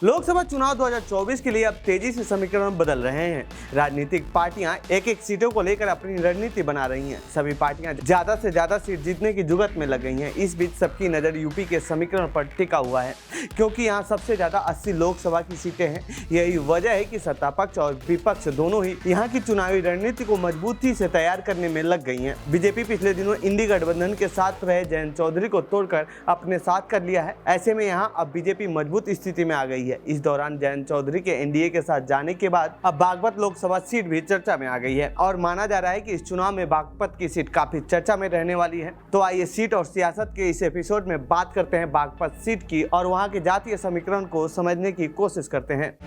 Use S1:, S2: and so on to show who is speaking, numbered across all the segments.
S1: लोकसभा चुनाव 2024 के लिए अब तेजी से समीकरण बदल रहे हैं। राजनीतिक पार्टियां एक एक सीटों को लेकर अपनी रणनीति बना रही हैं। सभी पार्टियां ज्यादा से ज्यादा सीट जीतने की जुगत में लग गई हैं। इस बीच सबकी नजर यूपी के समीकरण पर टिका हुआ है, क्योंकि यहां सबसे ज्यादा 80 लोकसभा की सीटें हैं। यही वजह है कि सत्ता पक्ष और विपक्ष दोनों ही यहाँ की चुनावी रणनीति को मजबूती से तैयार करने में लग गई है। बीजेपी पिछले दिनों इंडी गठबंधन के साथ रहे जयंत चौधरी को तोड़कर अपने साथ कर लिया है। ऐसे में यहाँ अब बीजेपी मजबूत स्थिति में आ गई है। इस दौरान जयंत चौधरी के एनडीए के साथ जाने के बाद अब बागपत लोकसभा सीट भी चर्चा में आ गई है और माना जा रहा है कि इस चुनाव में बागपत की सीट काफी चर्चा में रहने वाली है। तो आइए सीट और सियासत के इस एपिसोड में बात करते हैं बागपत सीट की और वहां के जातीय समीकरण को समझने की कोशिश करते हैं।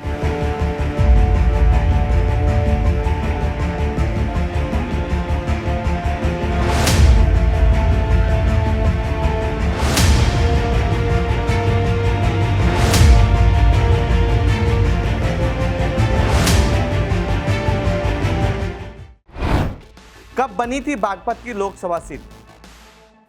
S1: कब बनी थी बागपत की लोकसभा सीट?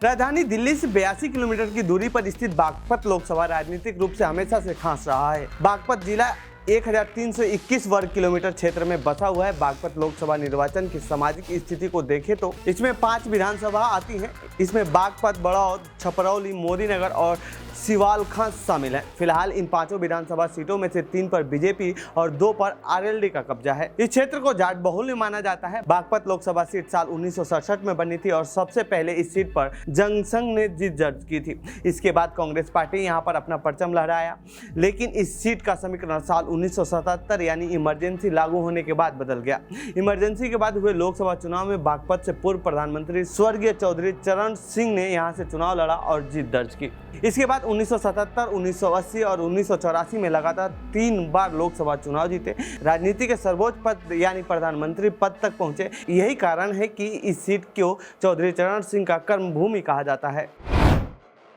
S1: राजधानी दिल्ली से 82 किलोमीटर की दूरी पर स्थित बागपत लोकसभा राजनीतिक रूप से हमेशा से खास रहा है। बागपत जिला 1321 वर्ग किलोमीटर क्षेत्र में बसा हुआ है। बागपत लोकसभा निर्वाचन की सामाजिक स्थिति को देखें तो इसमें 5 विधानसभा आती हैं। इसमें बागपत, बड़ौद, छपरौली, मोदीनगर और सिवालखां शामिल है। फिलहाल इन 5 विधानसभा सीटों में से 3 पर बीजेपी और 2 पर आरएलडी का कब्जा है। इस क्षेत्र को जाट बहुल्य माना जाता है। बागपत लोकसभा सीट साल 1967 में बनी थी और सबसे पहले इस सीट पर जनसंघ ने जीत दर्ज की थी। इसके बाद कांग्रेस पार्टी यहां पर अपना परचम लहराया, लेकिन इस सीट का समीकरण साल 1977 यानी इमरजेंसी लागू होने के बाद बदल गया। इमरजेंसी के बाद हुए लोकसभा चुनाव में बागपत से पूर्व प्रधानमंत्री स्वर्गीय चौधरी चरण सिंह ने यहां से चुनाव लड़ा और जीत दर्ज की। इसके बाद 1977, 1980 और 1984 में लगातार 3 बार लोकसभा चुनाव जीते, राजनीति के सर्वोच्च पद यानी प्रधानमंत्री पद तक पहुंचे। यही कारण है कि इस सीट को चौधरी चरण सिंह का कर्मभूमि कहा जाता है।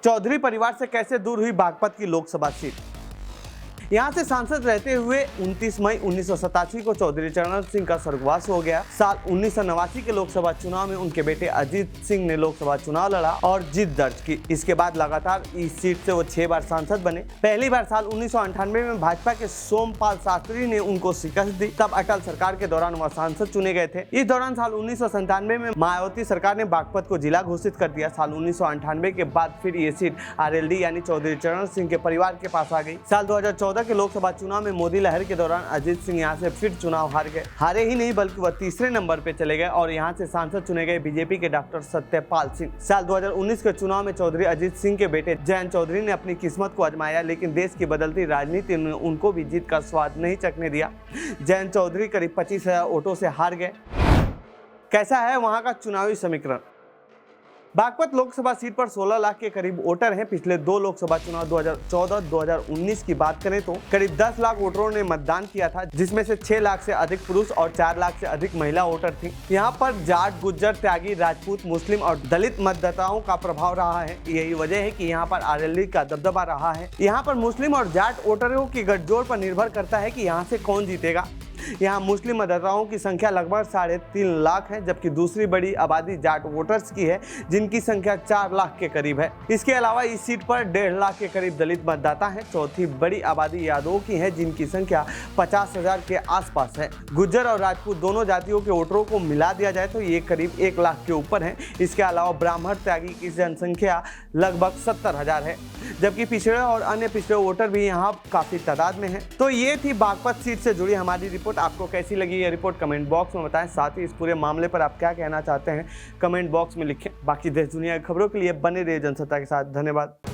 S1: चौधरी परिवार से कैसे दूर हुई बागपत की लोकसभा सीट? यहाँ से सांसद रहते हुए 29 मई 1987 को चौधरी चरण सिंह का स्वर्गवास हो गया। साल 1989 के लोकसभा चुनाव में उनके बेटे अजीत सिंह ने लोकसभा चुनाव लड़ा और जीत दर्ज की। इसके बाद लगातार इस सीट से वो 6 बार सांसद बने। पहली बार साल 1998 में भाजपा के सोमपाल शास्त्री ने उनको शिकस्त दी। तब अटल सरकार के दौरान वह सांसद चुने गए थे। इस दौरान साल 1997 में मायावती सरकार ने बागपत को जिला घोषित कर दिया। साल 1998 के बाद फिर ये सीट आरएलडी यानी चौधरी चरण सिंह के परिवार के पास आ गई। साल 2014 के लोकसभा चुनाव में मोदी लहर के दौरान अजीत सिंह यहां से फिर चुनाव हार गए। हारे ही नहीं बल्कि वह तीसरे नंबर पे चले गए और यहां से सांसद चुने गए बीजेपी के डॉक्टर सत्यपाल सिंह। साल 2019 के चुनाव में चौधरी अजीत सिंह के बेटे जयंत चौधरी ने अपनी किस्मत को आजमाया, लेकिन देश की बदलती राजनीति ने उनको भी जीत का स्वाद नहीं चखने दिया। जयंत चौधरी करीब 25,000 वोटों से हार गए। कैसा है वहां का चुनावी समीकरण? बागपत लोकसभा सीट पर 16 लाख के करीब वोटर हैं। पिछले 2 लोकसभा चुनाव 2014-2019 की बात करें तो करीब 10 लाख वोटरों ने मतदान किया था, जिसमें से 6 लाख से अधिक पुरुष और 4 लाख से अधिक महिला वोटर थी। यहाँ पर जाट, गुज्जर, त्यागी, राजपूत, मुस्लिम और दलित मतदाताओं का प्रभाव रहा है। यही वजह है कि यहाँ पर आरएलडी का दबदबा रहा है। यहाँ पर मुस्लिम और जाट वोटरों की गठजोड़ पर निर्भर करता है कि यहाँ से कौन जीतेगा। यहाँ मुस्लिम मतदाताओं की संख्या लगभग 3.5 लाख है, जबकि दूसरी बड़ी आबादी जाट वोटर्स की है, जिनकी संख्या 4 लाख के करीब है। इसके अलावा इस सीट पर 1.5 लाख के करीब दलित मतदाता हैं। चौथी बड़ी आबादी यादवों की है, जिनकी संख्या 50,000 के आसपास है। गुज्जर और राजपूत दोनों जातियों के वोटरों को मिला दिया जाए तो ये करीब 1 लाख के ऊपर है। इसके अलावा ब्राह्मण त्यागी की जनसंख्या लगभग 70,000 है, जबकि पिछड़े और अन्य पिछड़े वोटर भी यहाँ काफी तादाद में है। तो ये थी बागपत सीट से जुड़ी हमारी रिपोर्ट। आपको कैसी लगी ये रिपोर्ट कमेंट बॉक्स में बताएं। साथ ही इस पूरे मामले पर आप क्या कहना चाहते हैं कमेंट बॉक्स में लिखें। बाकी देश दुनिया की खबरों के लिए बने रहिए जनसत्ता के साथ। धन्यवाद।